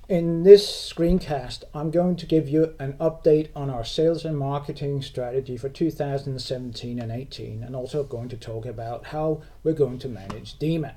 In this screencast, I'm going to give you an update on our sales and marketing strategy for 2017 and 18, and also going to talk about how we're going to manage DEMA.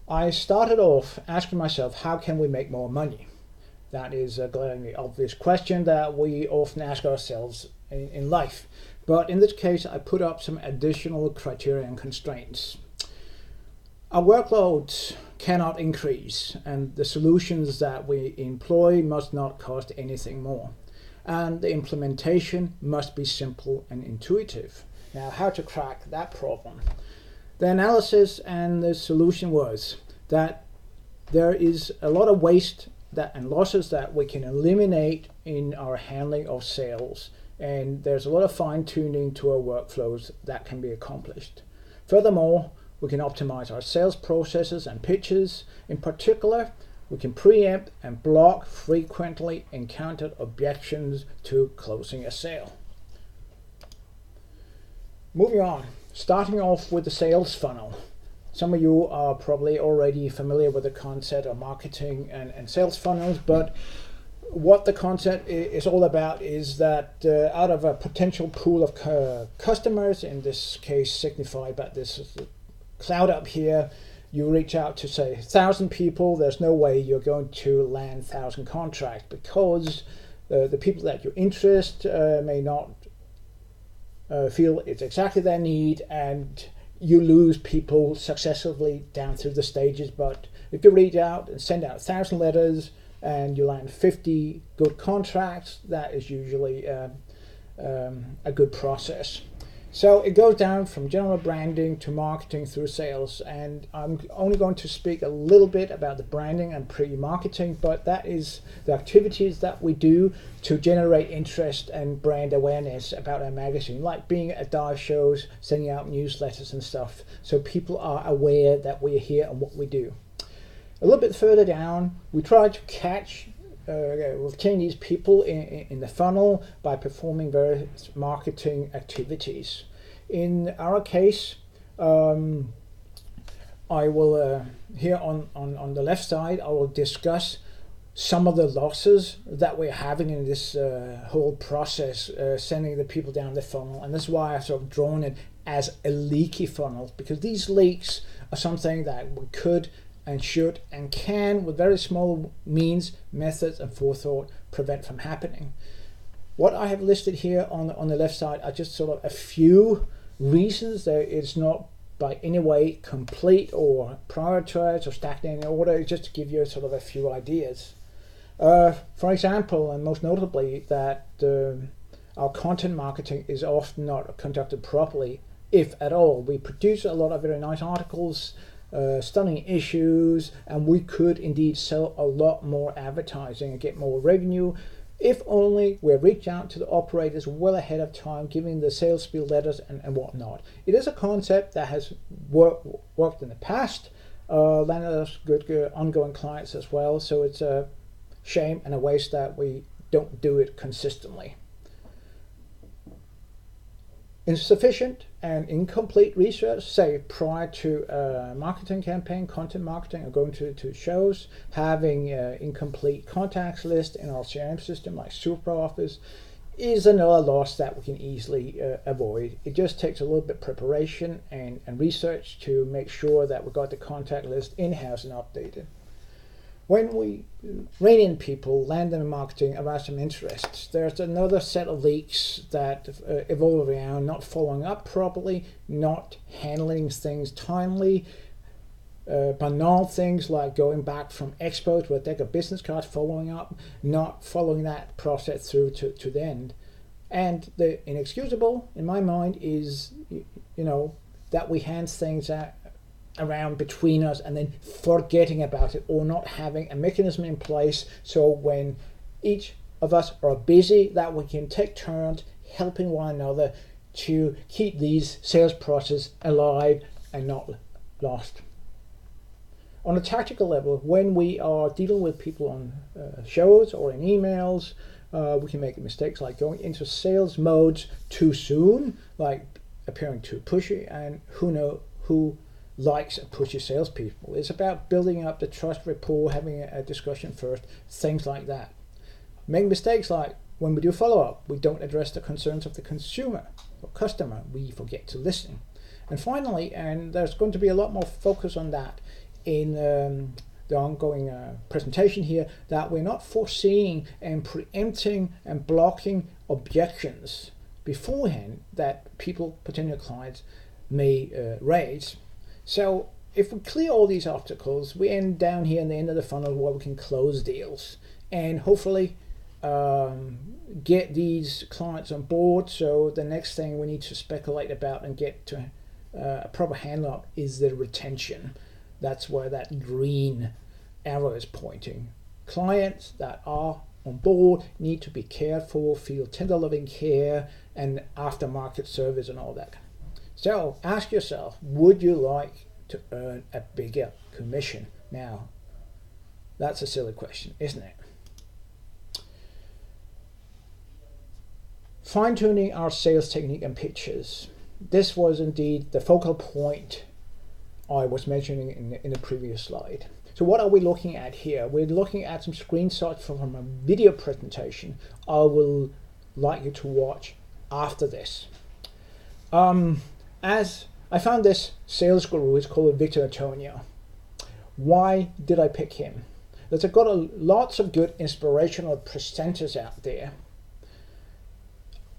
I started off asking myself, how can we make more money? That is a glaringly obvious question that we often ask ourselves in life. But in this case, I put up some additional criteria and constraints. Our workloads cannot increase, and the solutions that we employ must not cost anything more. And the implementation must be simple and intuitive. Now, how to crack that problem? The analysis and the solution was that there is a lot of waste and losses that we can eliminate in our handling of sales, and there's a lot of fine-tuning to our workflows that can be accomplished. Furthermore, we can optimize our sales processes and pitches. In particular, we can preempt and block frequently encountered objections to closing a sale. Moving on, starting off with the sales funnel. Some of you are probably already familiar with the concept of marketing and sales funnels, but what the concept is all about is that out of a potential pool of customers, in this case signified by this cloud up here, you reach out to say 1,000 people. There's no way you're going to land 1,000 contracts, because the people that you interest may not feel it's exactly their need, and you lose people successively down through the stages. But if you reach out and send out 1,000 letters and you land 50 good contracts, that is usually a good process. So it goes down from general branding to marketing through sales, and I'm only going to speak a little bit about the branding and pre-marketing, but that is the activities that we do to generate interest and brand awareness about our magazine, like being at dive shows, sending out newsletters and stuff, so people are aware that we're here and what we do. A little bit further down, we try to catch retain these people in the funnel by performing various marketing activities. In our case, I will here on the left side, I will discuss some of the losses that we're having in this whole process, sending the people down the funnel. And this is why I've sort of drawn it as a leaky funnel, because these leaks are something that we could and should and can, with very small means, methods and forethought, prevent from happening. What I have listed here on the left side are just sort of a few reasons. That it's not by any way complete or prioritized or stacked in order. It's just to give you sort of a few ideas. For example, and most notably, that our content marketing is often not conducted properly, if at all. We produce a lot of very nice articles, stunning issues, and we could indeed sell a lot more advertising and get more revenue if only we reach out to the operators well ahead of time, giving the sales spiel letters and whatnot. It is a concept that has worked in the past, landed us good ongoing clients as well, so it's a shame and a waste that we don't do it consistently. Insufficient and incomplete research, say prior to a marketing campaign, content marketing, or going to shows, having incomplete contacts list in our CRM system like SuperOffice is another loss that we can easily avoid. It just takes a little bit of preparation and research to make sure that we got the contact list in-house and updated. When we rein in people, land them in marketing, arouse some interest, there's another set of leaks that evolve around not following up properly, not handling things timely, banal things like going back from expos with a deck of business cards, following up, not following that process through to the end. And the inexcusable, in my mind, is that we hand things out around between us and then forgetting about it, or not having a mechanism in place so when each of us are busy that we can take turns helping one another to keep these sales processes alive and not lost. On a tactical level, when we are dealing with people on shows or in emails, we can make mistakes like going into sales modes too soon, like appearing too pushy, and who likes and pushes salespeople. It's about building up the trust rapport, having a discussion first, things like that. Make mistakes like when we do follow-up, we don't address the concerns of the consumer or customer. We forget to listen. And finally, and there's going to be a lot more focus on that in the ongoing presentation here, that we're not foreseeing and preempting and blocking objections beforehand that people, potential clients, may raise. So if we clear all these obstacles, we end down here in the end of the funnel where we can close deals and hopefully get these clients on board. So the next thing we need to speculate about and get to a proper handle on is the retention. That's where that green arrow is pointing. Clients that are on board need to be cared for, feel tender loving care and aftermarket service and all that. So ask yourself, would you like to earn a bigger commission? Now, that's a silly question, isn't it? Fine-tuning our sales technique and pitches. This was indeed the focal point I was mentioning in the previous slide. So what are we looking at here? We're looking at some screenshots from a video presentation I will like you to watch after this. As I found this sales guru, it's called Victor Antonio. Why did I pick him? There's got lots of good inspirational presenters out there.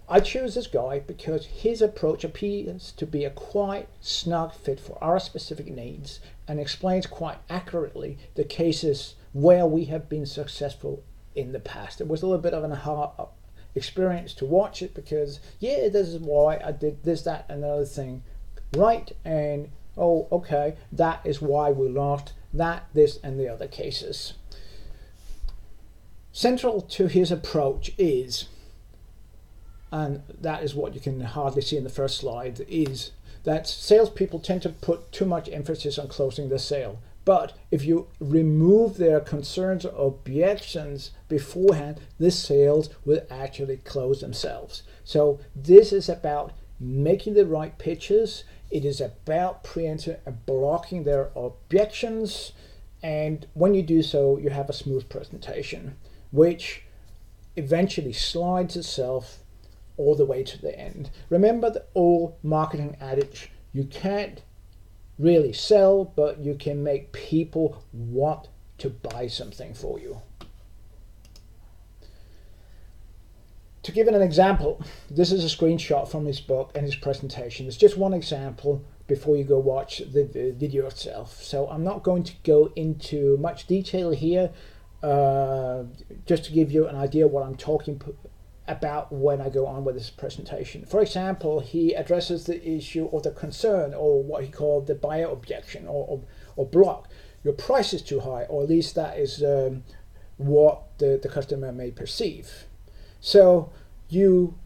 I choose this guy because his approach appears to be a quite snug fit for our specific needs and explains quite accurately the cases where we have been successful in the past. It was a little bit of an aha experience to watch it because, yeah, this is why I did this, that, and another thing right, and oh, okay, that is why we lost that, this, and the other cases. Central to his approach is, and that is what you can hardly see in the first slide, is that salespeople tend to put too much emphasis on closing the sale. But if you remove their concerns or objections beforehand, the sales will actually close themselves. So this is about making the right pitches. It is about preempting and blocking their objections. And when you do so, you have a smooth presentation, which eventually slides itself all the way to the end. Remember the old marketing adage, you can't really sell, but you can make people want to buy something for you. To give it an example, this is a screenshot from his book and his presentation. It's just one example before you go watch the video itself. So I'm not going to go into much detail here, just to give you an idea what I'm talking about when I go on with this presentation. For example, he addresses the issue or the concern, or what he called the buyer objection or block. Your price is too high, or at least that is what the customer may perceive. So you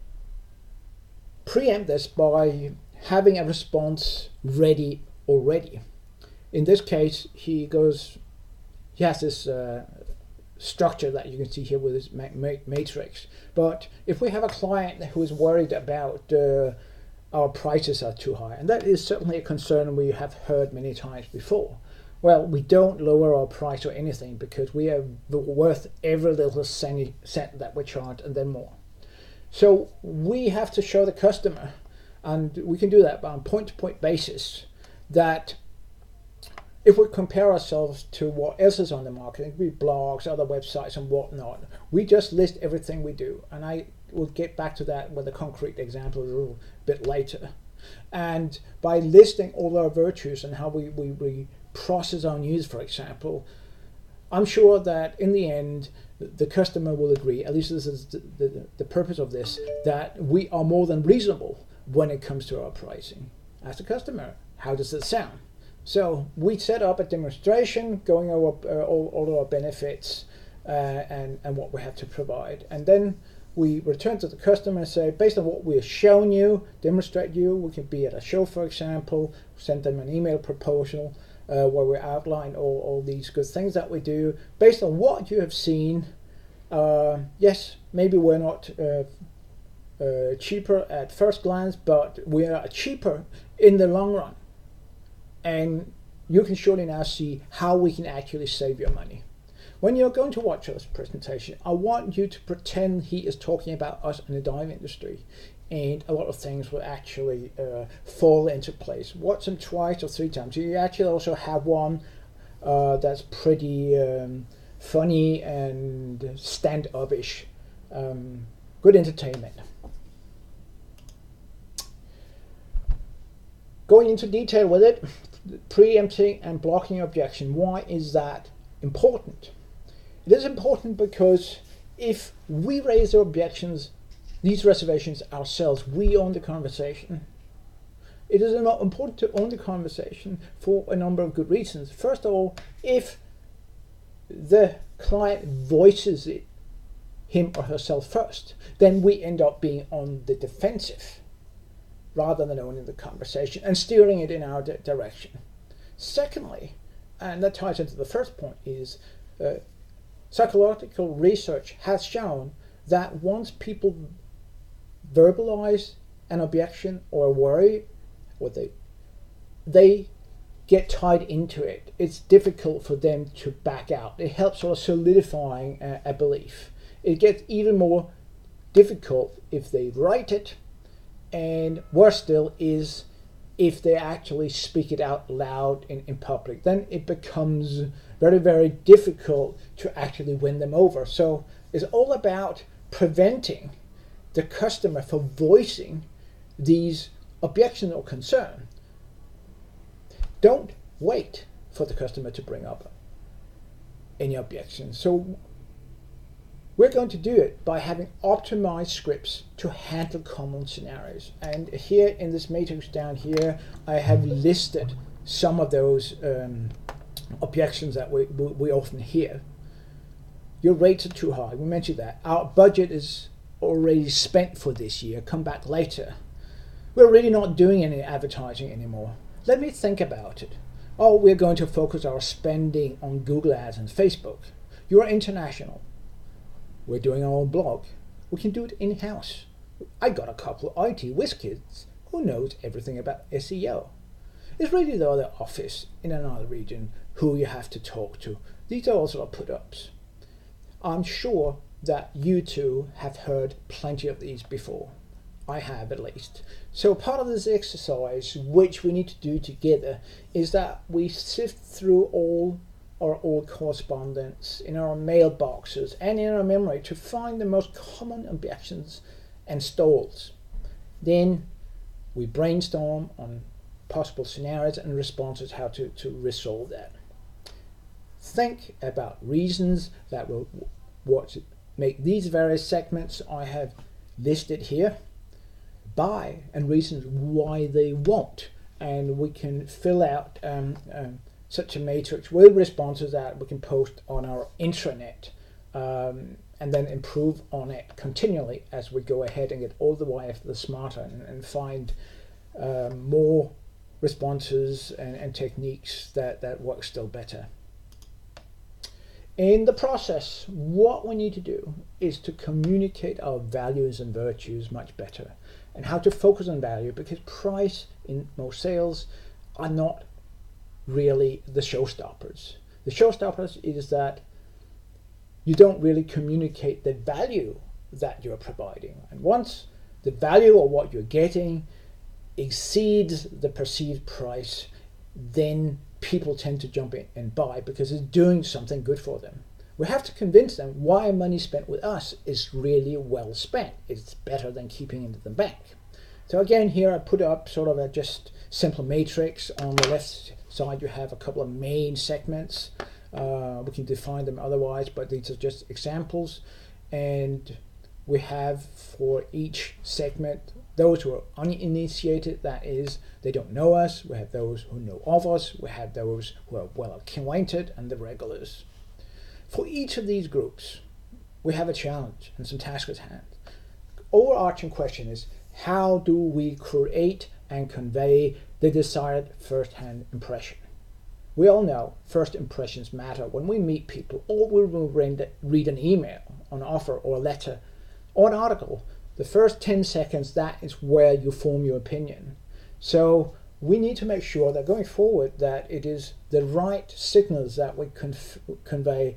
preempt this by having a response ready already. In this case, he has this structure that you can see here with this matrix. But if we have a client who is worried about our prices are too high, and that is certainly a concern we have heard many times before, well, we don't lower our price or anything because we are worth every little cent that we charge and then more. So we have to show the customer, and we can do that on a point-to-point basis, that if we compare ourselves to what else is on the market, it could be blogs, other websites and whatnot, we just list everything we do. And I will get back to that with a concrete example a little bit later. And by listing all our virtues and how we process our news, for example, I'm sure that in the end, the customer will agree, at least this is the purpose of this, that we are more than reasonable when it comes to our pricing. As a customer, how does it sound? So we set up a demonstration going over all our benefits and what we have to provide. And then we return to the customer and say, based on what we've shown you, demonstrate you, we can be at a show, for example, send them an email proposal where we outline all these good things that we do. Based on what you have seen, yes, maybe we're not cheaper at first glance, but we are cheaper in the long run. And you can surely now see how we can actually save your money. When you're going to watch this presentation, I want you to pretend he is talking about us in the dive industry, and a lot of things will actually fall into place. Watch them twice or three times. You actually also have one that's pretty funny and stand-up-ish. Good entertainment. Going into detail with it, preempting and blocking objection. Why is that important? It is important because if we raise the objections, these reservations ourselves, we own the conversation. It is important to own the conversation for a number of good reasons. First of all, if the client voices it, him or herself first, then we end up being on the defensive rather than owning the conversation and steering it in our direction. Secondly, and that ties into the first point, is psychological research has shown that once people verbalize an objection or a worry, or they get tied into it, it's difficult for them to back out. It helps sort of solidifying a belief. It gets even more difficult if they write it, and worse still is if they actually speak it out loud in public. Then it becomes very, very difficult to actually win them over. So it's all about preventing the customer from voicing these objections or concern. Don't wait for the customer to bring up any objections. So we're going to do it by having optimized scripts to handle common scenarios. And here in this matrix down here, I have listed some of those objections that we often hear. Your rates are too high. We mentioned that. Our budget is already spent for this year. Come back later. We're really not doing any advertising anymore. Let me think about it. Oh, we're going to focus our spending on Google Ads and Facebook. You're international. We're doing our own blog. We can do it in-house. I got a couple of IT whiz kids who knows everything about SEO. It's really the other office in another region who you have to talk to. These are also put-ups. I'm sure that you two have heard plenty of these before. I have, at least. So part of this exercise, which we need to do together, is that we sift through all our old correspondence in our mailboxes and in our memory to find the most common objections and stalls. Then we brainstorm on possible scenarios and responses, how to resolve that. Think about reasons that will make these various segments I have listed here buy, and reasons why they won't. And we can fill out such a matrix with responses that we can post on our intranet, and then improve on it continually as we go ahead and get all the way after the smarter and find more responses and techniques that work still better. In the process, what we need to do is to communicate our values and virtues much better, and how to focus on value, because price in most sales are not really the showstoppers. The showstoppers is that you don't really communicate the value that you're providing. And once the value of what you're getting exceeds the perceived price, then people tend to jump in and buy because it's doing something good for them. We have to convince them why money spent with us is really well spent. It's better than keeping it in the bank. So again, here I put up sort of a just simple matrix. On the left side you have a couple of main segments. We can define them otherwise, but these are just examples. And we have for each segment those who are uninitiated, that is, they don't know us. We have those who know of us. We have those who are well acquainted, and the regulars. For each of these groups, we have a challenge and some tasks at hand. Overarching question is, how do we create and convey the desired first-hand impression? We all know first impressions matter. When we meet people, or we will read an email, an offer, or a letter, or an article, the first 10 seconds, that is where you form your opinion. So we need to make sure that going forward that it is the right signals that we convey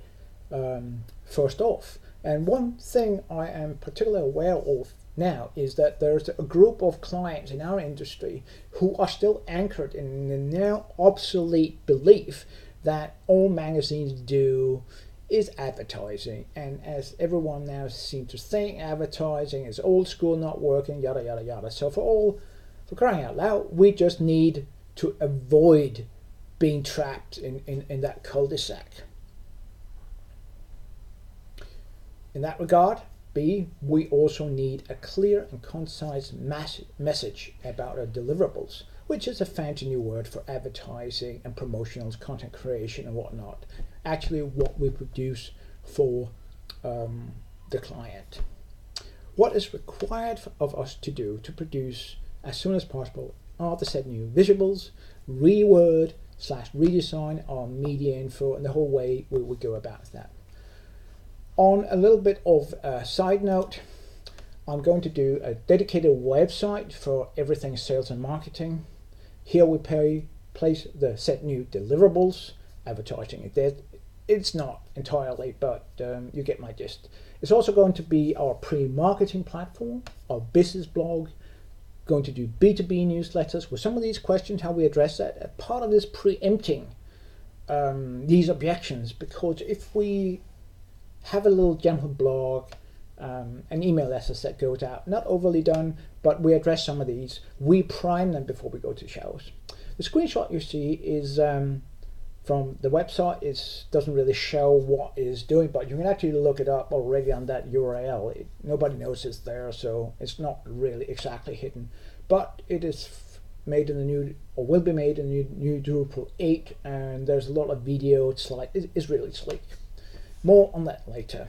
first off. And one thing I am particularly aware of now is that there's a group of clients in our industry who are still anchored in the now obsolete belief that all magazines do is advertising. And as everyone now seems to think, advertising is old school, not working, yada yada yada. So for crying out loud, we just need to avoid being trapped in that cul-de-sac. In that regard, B, we also need a clear and concise message about our deliverables, which is a fancy new word for advertising and promotionals, content creation and whatnot. Actually what we produce for the client. What is required of us to do to produce as soon as possible are the set new visuals, reword/redesign our media info, and the whole way we would go about that. On a little bit of a side note, I'm going to do a dedicated website for everything sales and marketing. Here we place the set new deliverables, advertising it's not entirely, but you get my gist. It's also going to be our pre-marketing platform, our business blog, going to do B2B newsletters with some of these questions, how we address that. Part of this preempting these objections, because if we have a little general blog, an email letters that goes out, not overly done, but we address some of these. We prime them before we go to shows. The screenshot you see is from the website. It doesn't really show what it is doing, but you can actually look it up already on that URL. Nobody knows it's there, so it's not really exactly hidden. But it is made in the new, or will be made in the new Drupal 8, and there's a lot of video. It's really sleek. More on that later.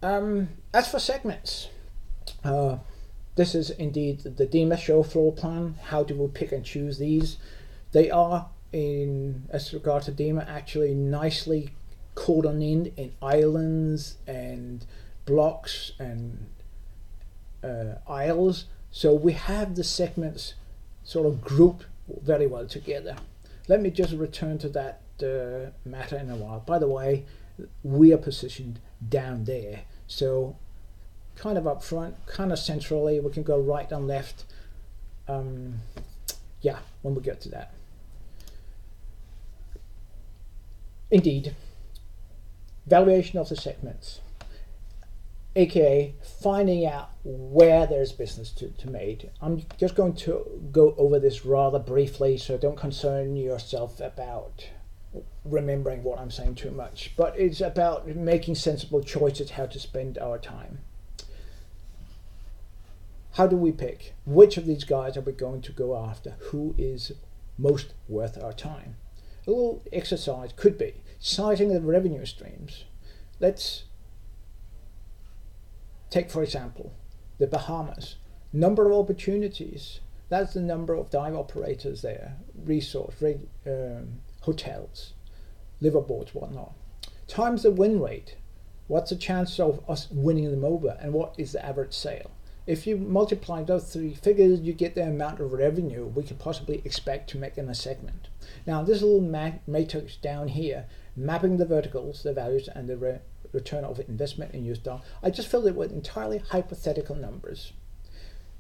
As for segments, this is indeed the DEMA show floor plan. How do we pick and choose these? They are, as regard to DEMA, actually nicely cordoned in islands and blocks and aisles. So we have the segments sort of grouped very well together. Let me just return to that matter in a while. By the way, we are positioned down there, so kind of up front, kind of centrally. We can go right and left. Yeah, when we get to that. Indeed, valuation of the segments, aka finding out where there's business to made. I'm just going to go over this rather briefly, so don't concern yourself about remembering what I'm saying too much, but it's about making sensible choices how to spend our time. How do we pick? Which of these guys are we going to go after? Who is most worth our time? A little exercise could be citing the revenue streams. Let's take, for example, the Bahamas. Number of opportunities. That's the number of dive operators there, resort, hotels, liveaboards, whatnot. Times the win rate. What's the chance of us winning them over, and what is the average sale? If you multiply those three figures, you get the amount of revenue we could possibly expect to make in a segment. Now, this little matrix down here, mapping the verticals, the values, and the return of investment in US dollar, I just filled it with entirely hypothetical numbers.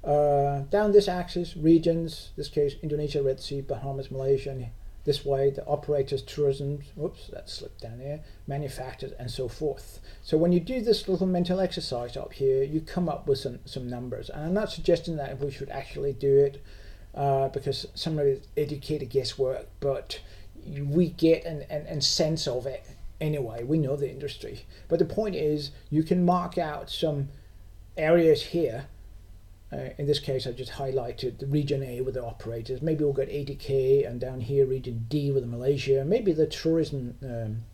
Down this axis, regions, this case Indonesia, Red Sea, Bahamas, Malaysia, this way the operators, tourism, whoops, that slipped down here, manufacturers, and so forth. So when you do this little mental exercise up here, you come up with some numbers. And I'm not suggesting that we should actually do it because some of it is educated guesswork, but we get an sense of it anyway. We know the industry. But the point is, you can mark out some areas here. In this case, I just highlighted the region A with the operators. Maybe we'll get 80K, and down here region D with the Malaysia. Maybe the tourism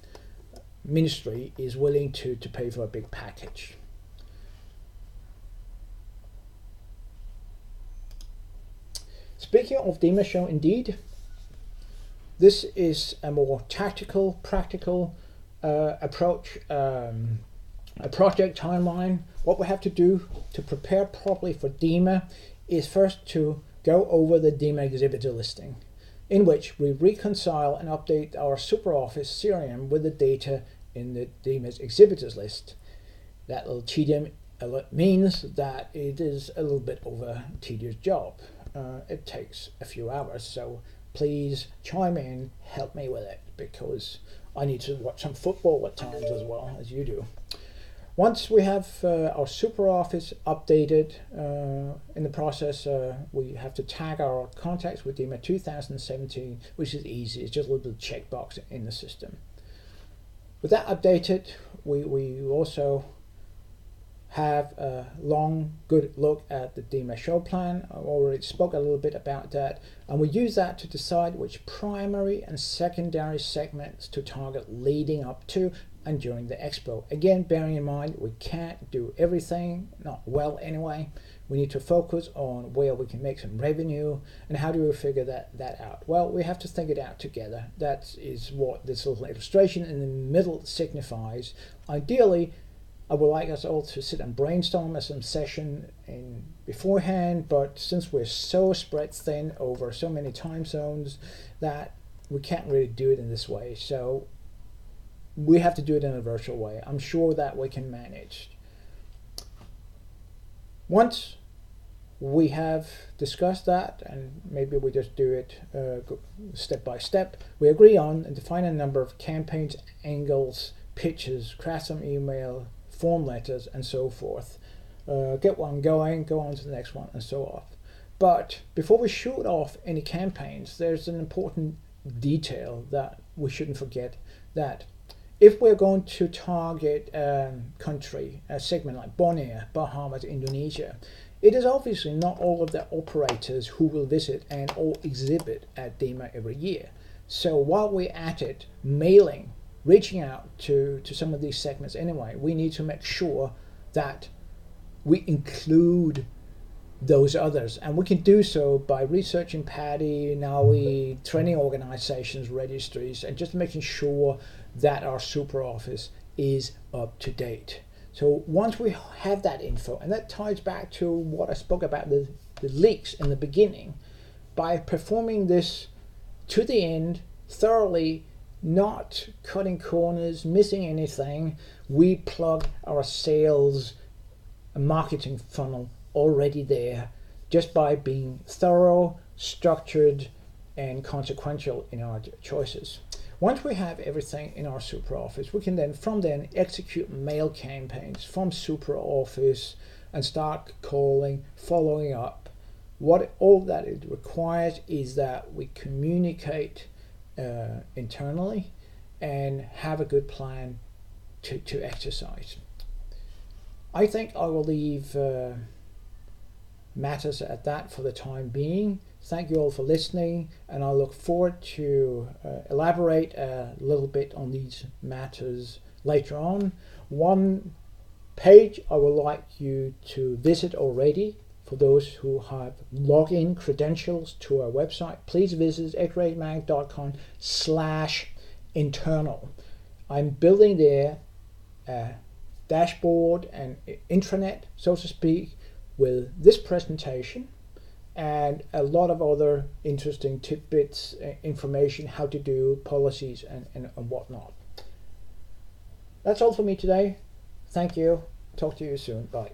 ministry is willing to pay for a big package. Speaking of DEMA show, indeed, this is a more tactical, practical approach. A project timeline. What we have to do to prepare properly for DEMA is first to go over the DEMA exhibitor listing, in which we reconcile and update our SuperOffice CRM with the data in the DEMA's exhibitors list. That little tedium means that it is a little bit of a tedious job. It takes a few hours, so please chime in, help me with it, because I need to watch some football at times as well as you do. Once we have our SuperOffice updated, in the process we have to tag our contacts with DEMA 2017, which is easy. It's just a little checkbox in the system. With that updated, we also have a good look at the DEMA show plan. I already spoke a little bit about that, and we use that to decide which primary and secondary segments to target leading up to and during the expo. Again, bearing in mind we can't do everything, not well anyway. We need to focus on where we can make some revenue, and how do we figure that out? Well, we have to think it out together. That is what this little illustration in the middle signifies. Ideally, I would like us all to sit and brainstorm as some session in beforehand, but since we're so spread thin over so many time zones that we can't really do it in this way, so we have to do it in a virtual way. I'm sure that we can manage. Once we have discussed that, and maybe we just do it step by step, we agree on and define a number of campaigns, angles, pitches, craft some email, form letters, and so forth. Get one going, go on to the next one, and so on. But before we shoot off any campaigns, there's an important detail that we shouldn't forget, that if we're going to target a country, a segment like Bonaire, Bahamas, Indonesia, it is obviously not all of the operators who will visit and or exhibit at DEMA every year. So while we're at it, mailing, reaching out to some of these segments anyway, we need to make sure that we include those others, and we can do so by researching PADI, NAUI, training organizations, registries, and just making sure that our SuperOffice is up to date. So once we have that info, and that ties back to what I spoke about the leaks in the beginning, by performing this to the end thoroughly, not cutting corners, missing anything, we plug our sales and marketing funnel already there, just by being thorough, structured, and consequential in our choices. Once we have everything in our SuperOffice, we can then from then execute mail campaigns from SuperOffice and start calling, following up. What all that it requires is that we communicate internally and have a good plan to exercise. I think I will leave matters at that for the time being. Thank you all for listening, and I look forward to elaborate a little bit on these matters later on. One page I would like you to visit already, for those who have login credentials to our website, please visit xraymag.com/internal. I'm building there a dashboard and intranet, so to speak, with this presentation and a lot of other interesting tidbits, information, how to do policies and whatnot. That's all for me today. Thank you. Talk to you soon. Bye.